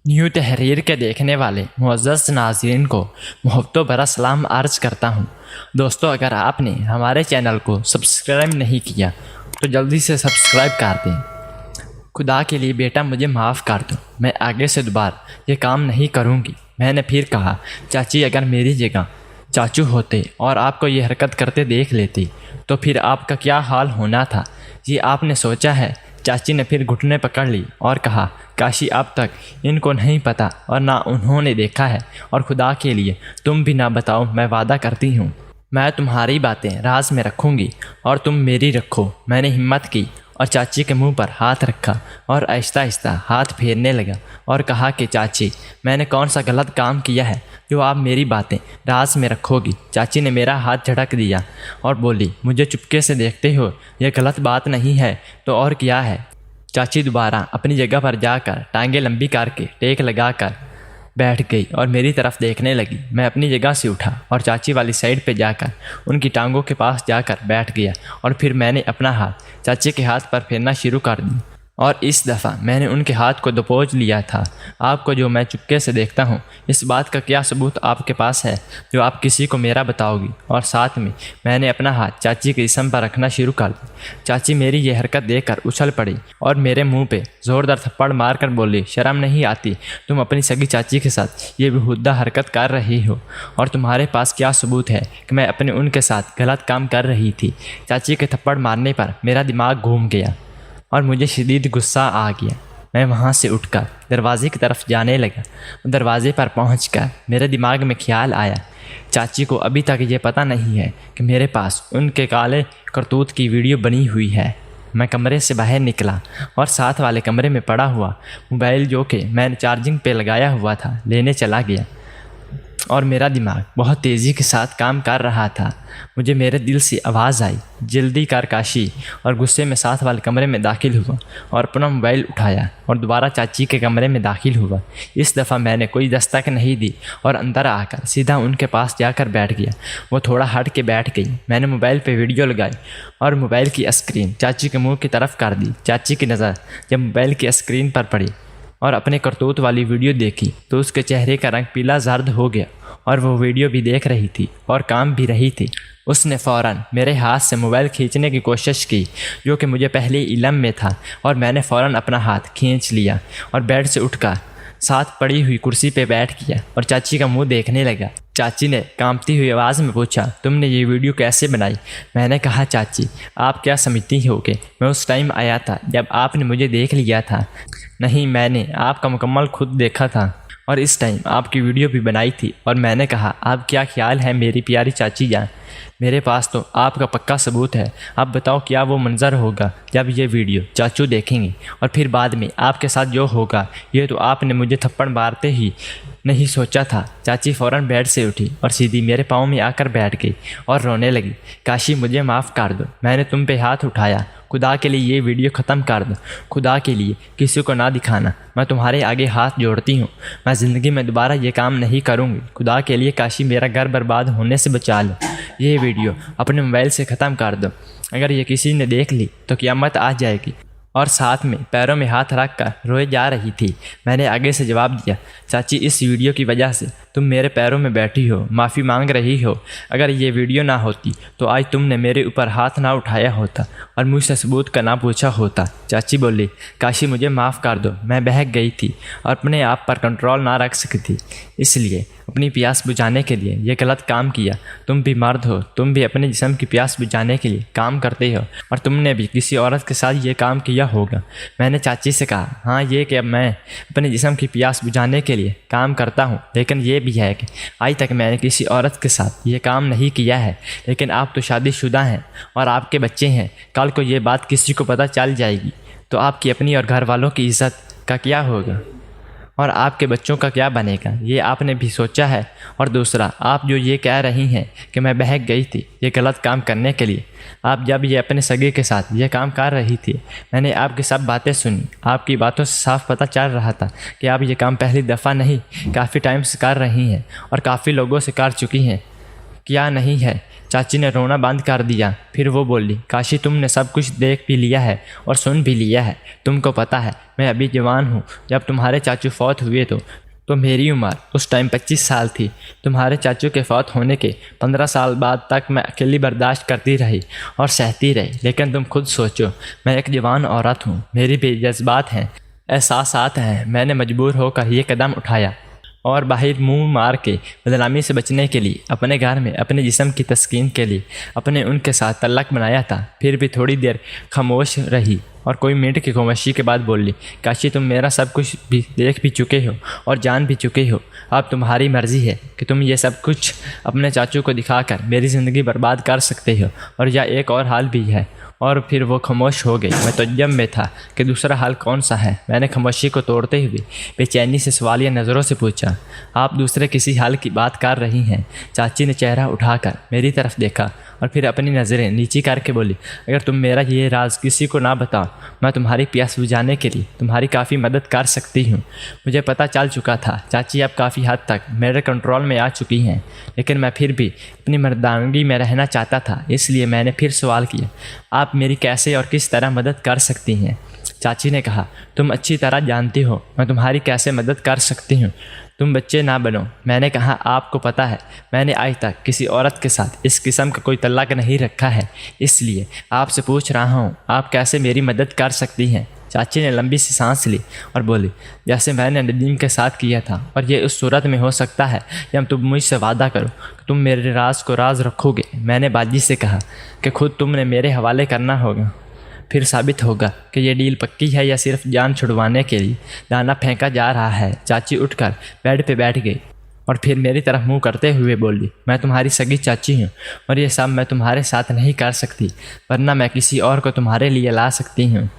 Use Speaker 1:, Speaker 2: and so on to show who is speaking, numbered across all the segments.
Speaker 1: New तहरीर के देखने वाले मुअज़्ज़ज़ नाज़रीन को मोहब्बतों भरा सलाम अर्ज़ करता हूँ। दोस्तों, अगर आपने हमारे चैनल को सब्सक्राइब नहीं किया तो जल्दी से सब्सक्राइब कर दें। खुदा के लिए बेटा मुझे माफ़ कर दो, मैं आगे से दोबारा ये काम नहीं करूँगी। मैंने फिर कहा, चाची अगर मेरी जगह चाचू होते और आपको ये हरकत करते देख लेते तो फिर आपका क्या हाल होना था, ये आपने सोचा है? चाची ने फिर घुटने पकड़ ली और कहा, काशी अब तक इनको नहीं पता और ना उन्होंने देखा है, और खुदा के लिए तुम भी ना बताओ। मैं वादा करती हूँ मैं तुम्हारी बातें राज में रखूँगी और तुम मेरी रखो। मैंने हिम्मत की और चाची के मुंह पर हाथ रखा और आहिस्ता आहिस्ता हाथ फेरने लगा और कहा कि चाची, मैंने कौन सा गलत काम किया है जो आप मेरी बातें राज में रखोगी? चाची ने मेरा हाथ झटक दिया और बोली, मुझे चुपके से देखते हो, यह गलत बात नहीं है तो और क्या है? चाची दोबारा अपनी जगह पर जाकर टांगें लंबी करके टेक लगाकर बैठ गई और मेरी तरफ देखने लगी। मैं अपनी जगह से उठा और चाची वाली साइड पे जाकर उनकी टांगों के पास जाकर बैठ गया और फिर मैंने अपना हाथ चाची के हाथ पर फेरना शुरू कर दी और इस दफ़ा मैंने उनके हाथ को दबोच लिया था। आपको जो मैं चुपके से देखता हूँ, इस बात का क्या सबूत आपके पास है जो आप किसी को मेरा बताओगी? और साथ में मैंने अपना हाथ चाची के जिस्म पर रखना शुरू कर दी। चाची मेरी ये हरकत देखकर उछल पड़ी और मेरे मुंह पे ज़ोरदार थप्पड़ मारकर बोली, शर्म नहीं आती? तुम अपनी सगी चाची के साथ ये बेहुदा हरकत कर रही हो और तुम्हारे पास क्या सबूत है कि मैं अपने उनके साथ गलत काम कर रही थी? चाची के थप्पड़ मारने पर मेरा दिमाग घूम गया और मुझे शदीद गुस्सा आ गया। मैं वहाँ से उठकर दरवाज़े की तरफ जाने लगा। दरवाज़े पर पहुँचकर मेरे दिमाग में ख्याल आया, चाची को अभी तक ये पता नहीं है कि मेरे पास उनके काले करतूत की वीडियो बनी हुई है। मैं कमरे से बाहर निकला और साथ वाले कमरे में पड़ा हुआ मोबाइल, जो कि मैंने चार्जिंग पे लगाया हुआ था, लेने चला गया और मेरा दिमाग बहुत तेज़ी के साथ काम कर रहा था। मुझे मेरे दिल से आवाज़ आई, जल्दी कर काशी, और गुस्से में साथ वाले कमरे में दाखिल हुआ और अपना मोबाइल उठाया और दोबारा चाची के कमरे में दाखिल हुआ। इस दफ़ा मैंने कोई दस्तक नहीं दी और अंदर आकर सीधा उनके पास जाकर बैठ गया। वो थोड़ा हट के बैठ गई। मैंने मोबाइल पे वीडियो लगाई और मोबाइल की स्क्रीन चाची के मुँह की तरफ कर दी। चाची की नज़र जब मोबाइल की स्क्रीन पर पड़ी और अपने करतूत वाली वीडियो देखी तो उसके चेहरे का रंग पीला जर्द हो गया और वो वीडियो भी देख रही थी और काम भी रही थी। उसने फ़ौरन मेरे हाथ से मोबाइल खींचने की कोशिश की, जो कि मुझे पहले इल्म में था, और मैंने फ़ौरन अपना हाथ खींच लिया और बेड से उठकर साथ पड़ी हुई कुर्सी पे बैठ गया और चाची का मुंह देखने लगा। चाची ने कांपती हुई आवाज़ में पूछा, तुमने ये वीडियो कैसे बनाई? मैंने कहा, चाची आप क्या समझती हो कि मैं उस टाइम आया था जब आपने मुझे देख लिया था? नहीं, मैंने आपका मुकम्मल खुद देखा था और इस टाइम आपकी वीडियो भी बनाई थी। और मैंने कहा, अब क्या ख्याल है मेरी प्यारी चाची जान? मेरे पास तो आपका पक्का सबूत है। अब बताओ क्या वो मंज़र होगा जब ये वीडियो चाचू देखेंगे, और फिर बाद में आपके साथ जो होगा ये तो आपने मुझे थप्पड़ मारते ही नहीं सोचा था। चाची फ़ौरन बेड से उठी और सीधी मेरे पाँव में आकर बैठ गई और रोने लगी। काशी मुझे माफ़ कर दो, मैंने तुम पे हाथ उठाया। खुदा के लिए ये वीडियो ख़त्म कर दो। खुदा के लिए किसी को ना दिखाना। मैं तुम्हारे आगे हाथ जोड़ती हूँ, मैं ज़िंदगी में दोबारा ये काम नहीं करूँगी। खुदा के लिए काशी मेरा घर बर्बाद होने से बचा लो। ये वीडियो अपने मोबाइल से ख़त्म कर दो। अगर ये किसी ने देख ली तो क़यामत आ जाएगी। और साथ में पैरों में हाथ रख कर रोए जा रही थी। मैंने आगे से जवाब दिया, चाची इस वीडियो की वजह से तुम मेरे पैरों में बैठी हो, माफ़ी मांग रही हो। अगर ये वीडियो ना होती तो आज तुमने मेरे ऊपर हाथ ना उठाया होता और मुझसे सबूत का ना पूछा होता। चाची बोली, काशी मुझे माफ़ कर दो, मैं बहक गई थी और अपने आप पर कंट्रोल ना रख सकी थी, इसलिए अपनी प्यास बुझाने के लिए ये गलत काम किया। तुम भी मर्द हो, तुम भी अपने जिस्म की प्यास बुझाने के लिए काम करते हो और तुमने भी किसी औरत के साथ ये काम किया होगा। मैंने चाची से कहा, हाँ ये कि अब मैं अपने जिस्म की प्यास बुझाने के लिए काम करता हूँ, लेकिन ये भी है कि आज तक मैंने किसी औरत के साथ ये काम नहीं किया है। लेकिन आप तो शादीशुदा हैं और आपके बच्चे हैं। कल को ये बात किसी को पता चल जाएगी तो आपकी अपनी और घर वालों की इज़्ज़त का क्या होगा और आपके बच्चों का क्या बनेगा? ये आपने भी सोचा है? और दूसरा, आप जो ये कह रही हैं कि मैं बहक गई थी ये गलत काम करने के लिए, आप जब ये अपने सगे के साथ ये काम कर रही थी, मैंने आपकी सब बातें सुनी। आपकी बातों से साफ पता चल रहा था कि आप ये काम पहली दफ़ा नहीं काफ़ी टाइम से कर रही हैं और काफ़ी लोगों से कर चुकी हैं। क्या नहीं है। चाची ने रोना बंद कर दिया। फिर वो बोली, काशी तुमने सब कुछ देख भी लिया है और सुन भी लिया है। तुमको पता है मैं अभी जवान हूँ। जब तुम्हारे चाचू फौत हुए तो मेरी उम्र उस टाइम 25 साल थी। तुम्हारे चाचू के फौत होने के 15 साल बाद तक मैं अकेली बर्दाश्त करती रही और सहती रही। लेकिन तुम खुद सोचो, मैं एक जवान औरत हूँ, मेरी भी जज्बात हैं, एहसासात हैं। मैंने मजबूर होकर ये कदम उठाया और बाहर मुंह मार के बदनामी से बचने के लिए, अपने घर में अपने जिस्म की तस्कीन के लिए अपने उनके साथ तल्लक बनाया था। फिर भी थोड़ी देर खामोश रही और कोई मिनट की खामोशी के बाद बोली, काशी तुम मेरा सब कुछ भी देख भी चुके हो और जान भी चुके हो। अब तुम्हारी मर्ज़ी है कि तुम ये सब कुछ अपने चाचू को दिखाकर मेरी ज़िंदगी बर्बाद कर सकते हो, और या एक और हाल भी है। और फिर वो खामोश हो गई। मैं तज्जब में था कि दूसरा हाल कौन सा है। मैंने खामोशी को तोड़ते हुए बेचैनी से सवालिया नज़रों से पूछा, आप दूसरे किसी हाल की बात कर रही हैं? चाची ने चेहरा उठाकर मेरी तरफ देखा और फिर अपनी नज़रें नीची करके बोली, अगर तुम मेरा ये राज किसी को ना बताओ, मैं तुम्हारी प्यास बुझाने के लिए तुम्हारी काफ़ी मदद कर सकती हूँ। मुझे पता चल चुका था चाची अब काफ़ी हद तक मेरे कंट्रोल में आ चुकी हैं, लेकिन मैं फिर भी अपनी मर्दानगी में रहना चाहता था। इसलिए मैंने फिर सवाल किया, आप मेरी कैसे और किस तरह मदद कर सकती हैं? चाची ने कहा, तुम अच्छी तरह जानती हो मैं तुम्हारी कैसे मदद कर सकती हूँ। तुम बच्चे ना बनो। मैंने कहा, आपको पता है मैंने आज तक किसी औरत के साथ इस किस्म का कोई तल्लक नहीं रखा है, इसलिए आपसे पूछ रहा हूँ आप कैसे मेरी मदद कर सकती हैं। चाची ने लंबी सी सांस ली और बोली, जैसे मैंने नदीम के साथ किया था, और ये उस सूरत में हो सकता है जब तुम मुझसे वादा करो कि तुम मेरे राज को राज रखोगे। मैंने बाजी से कहा कि खुद तुमने मेरे हवाले करना होगा, फिर साबित होगा कि ये डील पक्की है या सिर्फ जान छुड़वाने के लिए दाना फेंका जा रहा है। चाची उठकर बेड पे बैठ गई और फिर मेरी तरफ मुंह करते हुए बोली, मैं तुम्हारी सगी चाची हूँ और ये सब मैं तुम्हारे साथ नहीं कर सकती, वरना मैं किसी और को तुम्हारे लिए ला सकती हूँ।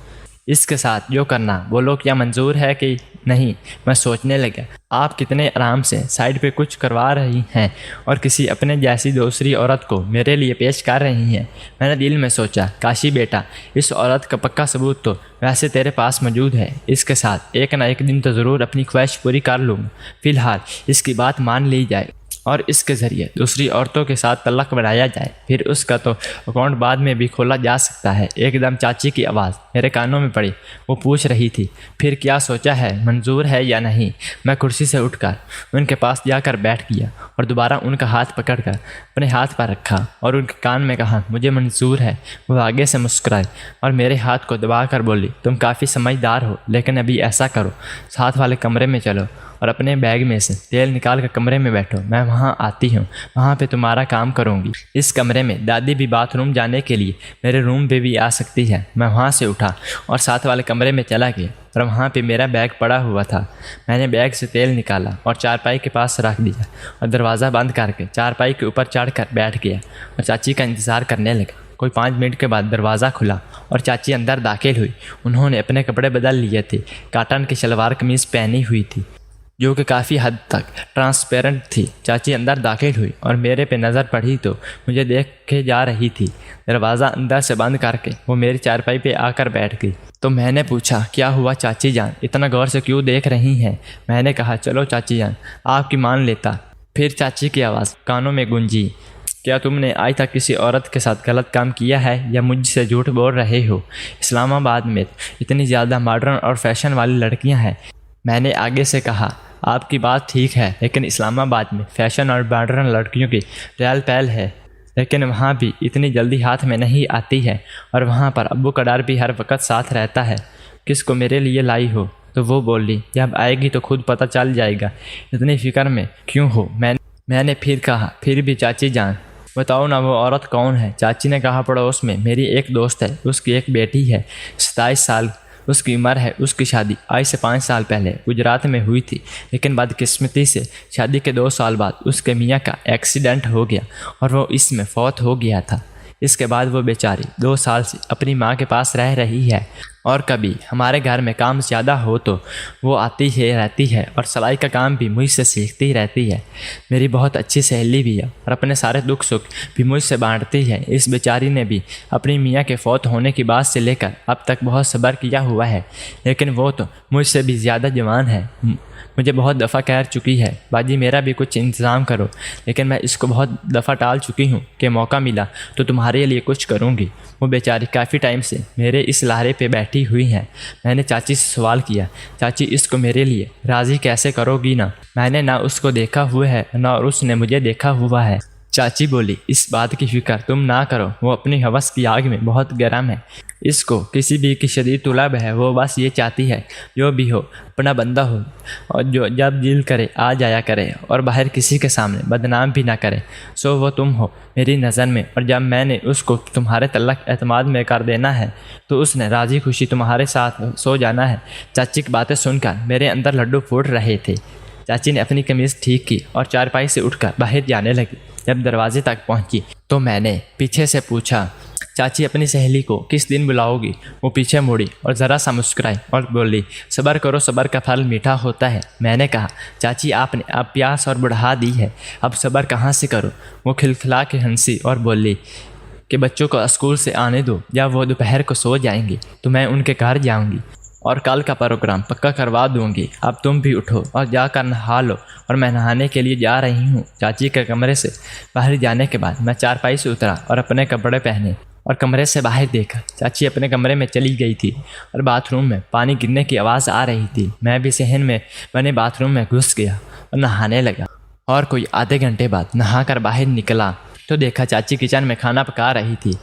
Speaker 1: इसके साथ जो करना बोलो, क्या मंजूर है कि नहीं? मैं सोचने लगा, आप कितने आराम से साइड पे कुछ करवा रही हैं और किसी अपने जैसी दूसरी औरत को मेरे लिए पेश कर रही हैं। मैंने दिल में सोचा, काशी बेटा, इस औरत का पक्का सबूत तो वैसे तेरे पास मौजूद है। इसके साथ एक ना एक दिन तो ज़रूर अपनी ख्वाहिश पूरी कर लूँगा। फ़िलहाल इसकी बात मान ली जाए और इसके ज़रिए दूसरी औरतों के साथ तल्लक बनाया जाए, फिर उसका तो अकाउंट बाद में भी खोला जा सकता है। एकदम चाची की आवाज़ मेरे कानों में पड़ी। वो पूछ रही थी, फिर क्या सोचा है, मंजूर है या नहीं? मैं कुर्सी से उठकर उनके पास जाकर बैठ गया और दोबारा उनका हाथ पकड़कर अपने हाथ पर रखा और उनके कान में कहा, मुझे मंजूर है। वो आगे से मुस्कुराई और मेरे हाथ को दबा कर बोली, तुम काफ़ी समझदार हो, लेकिन अभी ऐसा करो, साथ वाले कमरे में चलो और अपने बैग में से तेल निकाल कर कमरे में बैठो। मैं वहाँ आती हूँ, वहाँ पे तुम्हारा काम करूँगी। इस कमरे में दादी भी बाथरूम जाने के लिए मेरे रूम पे भी आ सकती है। मैं वहाँ से उठा और साथ वाले कमरे में चला गया और वहाँ पे मेरा बैग पड़ा हुआ था। मैंने बैग से तेल निकाला और चारपाई के पास रख दिया और दरवाज़ा बंद करके चारपाई के ऊपर चढ़कर बैठ गया और चाची का इंतज़ार करने लगा। कोई 5 मिनट के बाद दरवाज़ा खुला और चाची अंदर दाखिल हुई। उन्होंने अपने कपड़े बदल लिए थे। काटन की शलवार कमीज़ पहनी हुई थी जो कि काफ़ी हद तक ट्रांसपेरेंट थी। चाची अंदर दाखिल हुई और मेरे पे नज़र पड़ी तो मुझे देख के जा रही थी। दरवाज़ा अंदर से बंद करके वो मेरी चारपाई पे आकर बैठ गई। तो मैंने पूछा, क्या हुआ चाची जान, इतना गौर से क्यों देख रही हैं? मैंने कहा, चलो चाची जान, आपकी मान लेता। फिर चाची की आवाज़ कानों में गूंजी, क्या तुमने आज तक किसी औरत के साथ गलत काम किया है या मुझसे झूठ बोल रहे हो? इस्लामाबाद में इतनी ज़्यादा मॉडर्न और फैशन वाली लड़कियां हैं। मैंने आगे से कहा, आपकी बात ठीक है, लेकिन इस्लामाबाद में फ़ैशन और मॉडर्न लड़कियों की रेल पहल है, लेकिन वहाँ भी इतनी जल्दी हाथ में नहीं आती है और वहाँ पर अब्बू का डर भी हर वक्त साथ रहता है। किसको मेरे लिए लाई हो? तो वो बोली, जब आएगी तो खुद पता चल जाएगा, इतनी फिक्र में क्यों हो? मैंने फिर कहा, फिर भी चाची जान बताओ ना वो औरत कौन है? चाची ने कहा, पड़ोस में मेरी एक दोस्त है, उसकी एक बेटी है, 27 साल उसकी उम्र है। उसकी शादी आज से 5 साल पहले गुजरात में हुई थी, लेकिन बदकिस्मती से शादी के 2 साल बाद उसके मियाँ का एक्सीडेंट हो गया और वो इसमें फौत हो गया था। इसके बाद वो बेचारी 2 साल से अपनी माँ के पास रह रही है और कभी हमारे घर में काम ज़्यादा हो तो वो आती है रहती है और सिलाई का काम भी मुझसे सीखती ही रहती है। मेरी बहुत अच्छी सहेली भी है और अपने सारे दुख सुख भी मुझसे बांटती है। इस बेचारी ने भी अपनी मियाँ के फौत होने की बात से लेकर अब तक बहुत सब्र किया हुआ है, लेकिन वो तो मुझसे भी ज़्यादा जवान है। मुझे बहुत दफ़ा कह चुकी है बाजी मेरा भी कुछ इंतज़ाम करो, लेकिन मैं इसको बहुत दफ़ा टाल चुकी हूँ कि मौका मिला तो तुम्हारे लिए कुछ करूँगी। वो बेचारी काफ़ी टाइम से मेरे इस लहरे पे बैठी हुई हैं। मैंने चाची से सवाल किया, चाची इसको मेरे लिए राज़ी कैसे करोगी ना? मैंने ना उसको देखा हुआ है ना और उसने मुझे देखा हुआ है। चाची बोली, इस बात की फिक्र तुम ना करो, वो अपनी हवस की आग में बहुत गर्म है। इसको किसी भी की शदीद तलब है। वो बस ये चाहती है जो भी हो अपना बंदा हो और जो जब दिल करे आ जाया करे और बाहर किसी के सामने बदनाम भी ना करे। सो वो तुम हो मेरी नज़र में, और जब मैंने उसको तुम्हारे तलक एतमाद में कर देना है तो उसने राज़ी खुशी तुम्हारे साथ सो जाना है। चाची की बातें सुनकर मेरे अंदर लड्डू फूट रहे थे। चाची ने अपनी कमीज़ ठीक की और चारपाई से उठकर बाहर जाने लगी। जब दरवाजे तक पहुंची तो मैंने पीछे से पूछा, चाची अपनी सहेली को किस दिन बुलाओगी? वो पीछे मुड़ी और ज़रा सा मुस्कुराई और बोली, सब्र करो, सब्र का फल मीठा होता है। मैंने कहा, चाची आपने अब प्यास और बढ़ा दी है, अब सब्र कहाँ से करो? वो खिलखिला के हंसी और बोली कि बच्चों को स्कूल से आने दो, जब वो दोपहर को सो जाएंगे तो मैं उनके घर जाऊंगी और कल का प्रोग्राम पक्का करवा दूंगी। अब तुम भी उठो और जाकर नहा लो। और मैं नहाने के लिए जा रही हूँ। चाची के कमरे से बाहर जाने के बाद मैं चारपाई से उतरा और अपने कपड़े पहने और कमरे से बाहर देखा। चाची अपने कमरे में चली गई थी और बाथरूम में पानी गिरने की आवाज़ आ रही थी। मैं भी सहन में बने बाथरूम में घुस गया और नहाने लगा। और कोई आधे घंटे बाद नहाकर बाहर निकला तो देखा चाची किचन में खाना पका रही थी।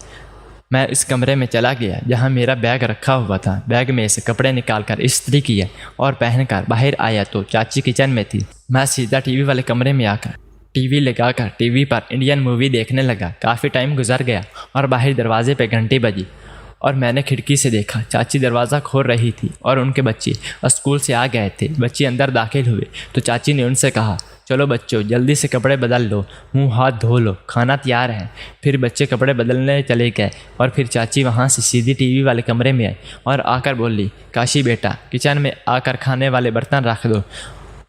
Speaker 1: मैं इस कमरे में चला गया जहां मेरा बैग रखा हुआ था। बैग में से कपड़े निकालकर इस्त्री किए और पहनकर बाहर आया तो चाची किचन में थी। मैं सीधा टीवी वाले कमरे में आकर टीवी लगाकर टीवी पर इंडियन मूवी देखने लगा। काफ़ी टाइम गुजर गया और बाहर दरवाजे पे घंटी बजी और मैंने खिड़की से देखा चाची दरवाज़ा खोल रही थी और उनके बच्चे स्कूल से आ गए थे। बच्चे अंदर दाखिल हुए तो चाची ने उनसे कहा, चलो बच्चों जल्दी से कपड़े बदल लो, मुंह हाथ धो लो, खाना तैयार है। फिर बच्चे कपड़े बदलने चले गए और फिर चाची वहाँ से सीधी टीवी वाले कमरे में आई और आकर बोली, काशी बेटा किचन में आकर खाने वाले बर्तन रख दो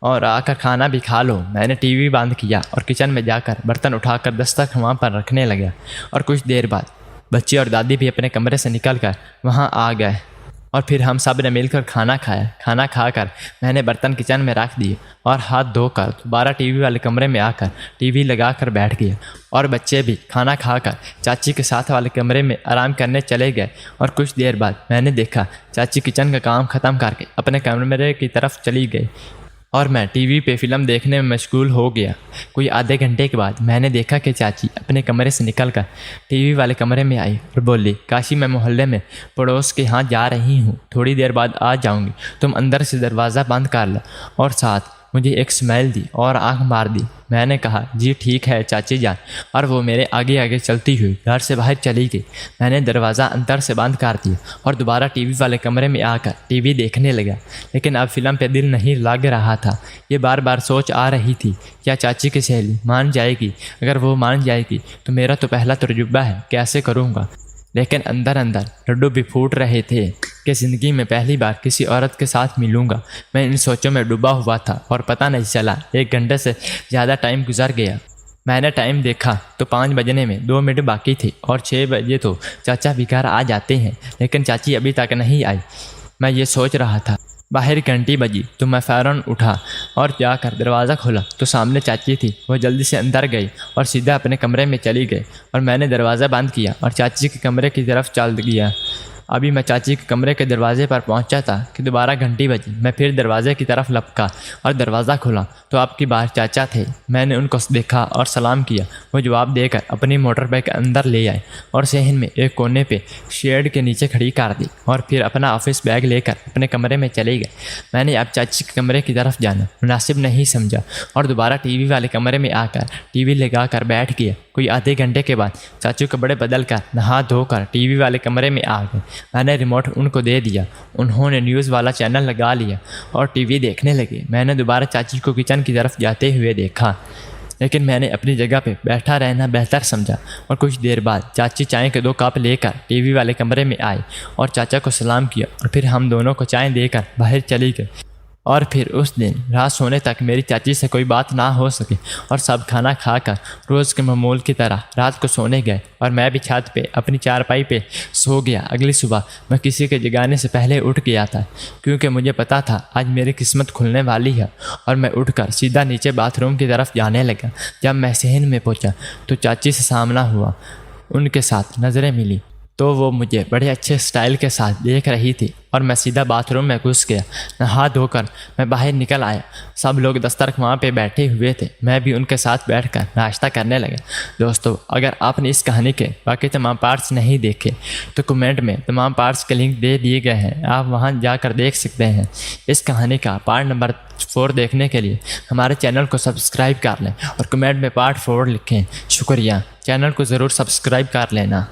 Speaker 1: और आकर खाना भी खा लो। मैंने टीवी बंद किया और किचन में जाकर बर्तन उठाकर दस्तक वहाँ पर रखने लगा और कुछ देर बाद बच्चे और दादी भी अपने कमरे से निकलकर वहाँ आ गए और फिर हम सब ने मिलकर खाना खाया। खाना खाकर मैंने बर्तन किचन में रख दिए और हाथ धोकर दोबारा टीवी वाले कमरे में आकर टीवी लगाकर बैठ गया और बच्चे भी खाना खाकर चाची के साथ वाले कमरे में आराम करने चले गए। और कुछ देर बाद मैंने देखा चाची किचन का काम ख़त्म करके अपने कमरे की तरफ चली गई और मैं टीवी पे फिल्म देखने में मशगूल हो गया। कोई आधे घंटे के बाद मैंने देखा कि चाची अपने कमरे से निकलकर टीवी वाले कमरे में आई और बोली, काशी मैं मोहल्ले में पड़ोस के यहाँ जा रही हूँ, थोड़ी देर बाद आ जाऊँगी, तुम अंदर से दरवाज़ा बंद कर लो। और साथ मुझे एक स्माइल दी और आंख मार दी। मैंने कहा, जी ठीक है चाची जान, और वो मेरे आगे आगे चलती हुई घर से बाहर चली गई। मैंने दरवाज़ा अंदर से बंद कर दिया और दोबारा टीवी वाले कमरे में आकर टीवी देखने लगा, लेकिन अब फिल्म पे दिल नहीं लग रहा था। ये बार बार सोच आ रही थी, क्या चाची की सहेली मान जाएगी? अगर वो मान जाएगी तो मेरा तो पहला तजुर्बा है, कैसे करूँगा? लेकिन अंदर अंदर लड्डू भी फूट रहे थे कि ज़िंदगी में पहली बार किसी औरत के साथ मिलूँगा। मैं इन सोचों में डूबा हुआ था और पता नहीं चला 1 घंटे से ज़्यादा टाइम गुजर गया। मैंने टाइम देखा तो 5 बजने में 2 मिनट बाकी थे और 6 बजे तो चाचा भी घर आ जाते हैं, लेकिन चाची अभी तक नहीं आई। मैं ये सोच रहा था। बाहर घंटी बजी तो मैं फ़ौरन उठा और जाकर दरवाज़ा खोला तो सामने चाची थी। वो जल्दी से अंदर गई और सीधा अपने कमरे में चली गई और मैंने दरवाज़ा बंद किया और चाची के कमरे की तरफ चल गया। अभी मैं चाची के कमरे के दरवाजे पर पहुंचा था कि दोबारा घंटी बजी। मैं फिर दरवाजे की तरफ लपका और दरवाज़ा खोला तो आपकी बाहर चाचा थे। मैंने उनको देखा और सलाम किया। वो जवाब देकर अपनी मोटर बाइक अंदर ले आए और सहन में एक कोने पे शेड के नीचे खड़ी कर दी और फिर अपना ऑफिस बैग लेकर अपने कमरे में चले गए। मैंने अब चाची के कमरे की तरफ जाना मुनासिब नहीं समझा और दोबारा टीवी वाले कमरे में आकर टीवी लगाकर बैठ गया। कोई आधे घंटे के बाद चाचू कपड़े बदल कर नहा धोकर टीवी वाले कमरे में आ गए। मैंने रिमोट उनको दे दिया। उन्होंने न्यूज़ वाला चैनल लगा लिया और टीवी देखने लगे। मैंने दोबारा चाची को किचन की तरफ जाते हुए देखा। लेकिन मैंने अपनी जगह पे बैठा रहना बेहतर समझा और कुछ देर बाद चाची चाय के 2 कप लेकर टीवी वाले कमरे में आई और चाचा को सलाम किया और फिर हम दोनों को चाय देकर बाहर चली गई। और फिर उस दिन रात सोने तक मेरी चाची से कोई बात ना हो सकी और सब खाना खाकर रोज़ के मामूल की तरह रात को सोने गए और मैं भी छत पे अपनी चारपाई पे सो गया। अगली सुबह मैं किसी के जगाने से पहले उठ गया था क्योंकि मुझे पता था आज मेरी किस्मत खुलने वाली है और मैं उठकर सीधा नीचे बाथरूम की तरफ जाने लगा। जब मैं सहन में पहुंचा तो चाची से सामना हुआ, उनके साथ नज़रें मिली तो वो मुझे बड़े अच्छे स्टाइल के साथ देख रही थी और मैं सीधा बाथरूम में घुस गया। नहा धोकर मैं बाहर निकल आया। सब लोग दस्तरखान पे बैठे हुए थे, मैं भी उनके साथ बैठकर नाश्ता करने लगा। दोस्तों, अगर आपने इस कहानी के बाकी तमाम पार्ट्स नहीं देखे तो कमेंट में तमाम पार्ट्स के लिंक दे दिए गए हैं, आप वहां जाकर देख सकते हैं। इस कहानी का पार्ट नंबर 4 देखने के लिए हमारे चैनल को सब्सक्राइब कर लें और कमेंट में पार्ट 4 लिखें। शुक्रिया, चैनल को ज़रूर सब्सक्राइब कर लेना।